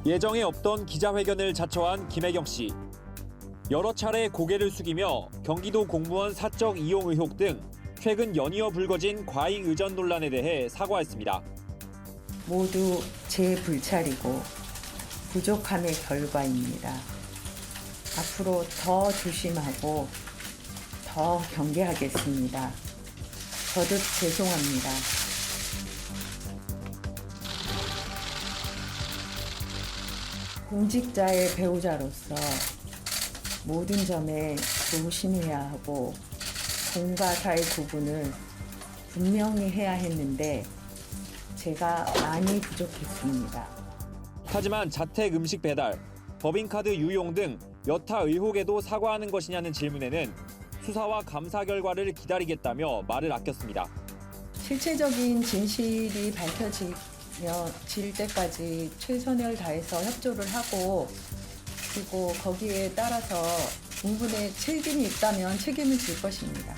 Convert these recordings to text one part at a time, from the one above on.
예정에 없던 기자회견을 자처한 김혜경 씨. 여러 차례 고개를 숙이며 경기도 공무원 사적 이용 의혹 등 최근 연이어 불거진 과잉 의전 논란에 대해 사과했습니다. 모두 제 불찰이고 부족함의 결과입니다. 앞으로 더 조심하고 더 경계하겠습니다. 거듭 죄송합니다. 공직자의 배우자로서 모든 점에 조심해야 하고 공과 사의 구분을 분명히 해야 했는데 제가 많이 부족했습니다. 하지만 자택 음식 배달, 법인카드 유용 등 여타 의혹에도 사과하는 것이냐는 질문에는 수사와 감사 결과를 기다리겠다며 말을 아꼈습니다. 실체적인 진실이 밝혀질 때까지 최선을 다해서 협조를 하고 그리고 거기에 따라서 공분의 책임이 있다면 책임을 질 것입니다.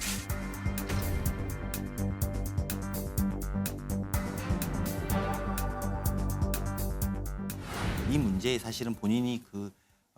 이 문제에 사실은 본인이 그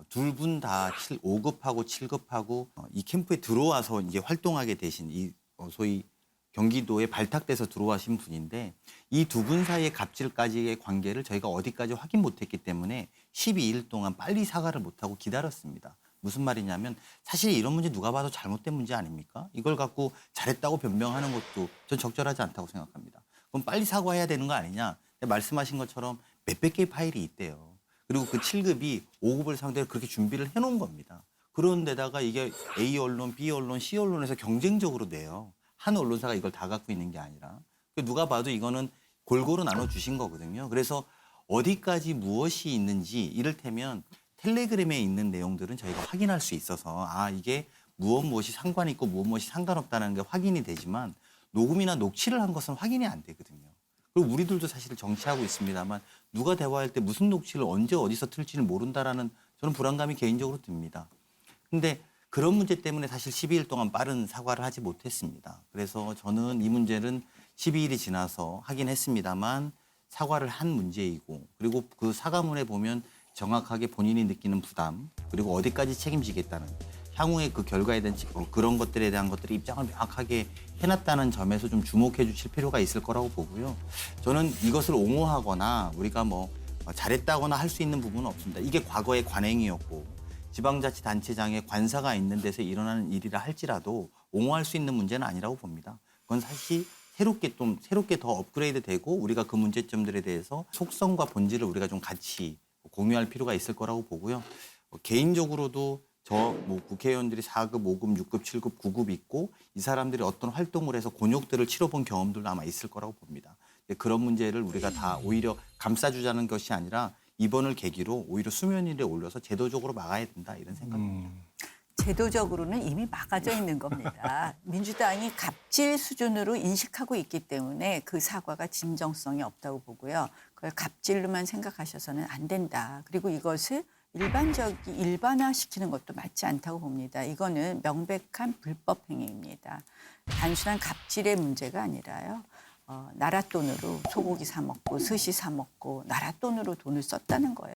둘 분 다 5급하고 7급하고 이 캠프에 들어와서 이제 활동하게 되신 이 소위 경기도에 발탁돼서 들어와신 분인데 이 두 분 사이의 갑질까지의 관계를 저희가 어디까지 확인 못했기 때문에 12일 동안 빨리 사과를 못하고 기다렸습니다. 무슨 말이냐면 사실 이런 문제 누가 봐도 잘못된 문제 아닙니까? 이걸 갖고 잘했다고 변명하는 것도 전 적절하지 않다고 생각합니다. 그럼 빨리 사과해야 되는 거 아니냐? 말씀하신 것처럼 몇백 개의 파일이 있대요. 그리고 그 7급이 5급을 상대로 그렇게 준비를 해놓은 겁니다. 그런데다가 이게 A 언론, B 언론, C 언론에서 경쟁적으로 내요. 한 언론사가 이걸 다 갖고 있는 게 아니라. 누가 봐도 이거는 골고루 나눠주신 거거든요. 그래서 어디까지 무엇이 있는지 이를테면 텔레그램에 있는 내용들은 저희가 확인할 수 있어서 이게 무엇이 상관이 있고 무엇이 상관없다는 게 확인이 되지만 녹음이나 녹취를 한 것은 확인이 안 되거든요. 그리고 우리들도 사실 정치하고 있습니다만 누가 대화할 때 무슨 녹취를 언제 어디서 틀지를 모른다라는 저는 불안감이 개인적으로 듭니다. 근데 그런 문제 때문에 사실 12일 동안 빠른 사과를 하지 못했습니다. 그래서 저는 이 문제는 12일이 지나서 하긴 했습니다만 사과를 한 문제이고 그리고 그 사과문에 보면 정확하게 본인이 느끼는 부담 그리고 어디까지 책임지겠다는 향후의 그 결과에 대한 그런 것들에 대한 것들이 입장을 명확하게 해놨다는 점에서 좀 주목해 주실 필요가 있을 거라고 보고요. 저는 이것을 옹호하거나 우리가 뭐 잘했다거나 할 수 있는 부분은 없습니다. 이게 과거의 관행이었고 지방자치단체장의 관사가 있는 데서 일어나는 일이라 할지라도 옹호할 수 있는 문제는 아니라고 봅니다. 그건 사실 새롭게 더 업그레이드 되고 우리가 그 문제점들에 대해서 속성과 본질을 우리가 좀 같이 공유할 필요가 있을 거라고 보고요. 개인적으로도 국회의원들이 4급, 5급, 6급, 7급, 9급 있고 이 사람들이 어떤 활동을 해서 곤욕들을 치러본 경험들도 아마 있을 거라고 봅니다. 그런 문제를 우리가 다 오히려 감싸주자는 것이 아니라 이번을 계기로 오히려 수면 위에 올려서 제도적으로 막아야 된다 이런 생각입니다. 제도적으로는 이미 막아져 있는 겁니다. 민주당이 갑질 수준으로 인식하고 있기 때문에 그 사과가 진정성이 없다고 보고요. 그걸 갑질로만 생각하셔서는 안 된다. 그리고 이것을 일반화시키는 것도 맞지 않다고 봅니다. 이거는 명백한 불법 행위입니다. 단순한 갑질의 문제가 아니라요. 나라 돈으로 소고기 사 먹고 스시 사 먹고 나라 돈으로 돈을 썼다는 거예요.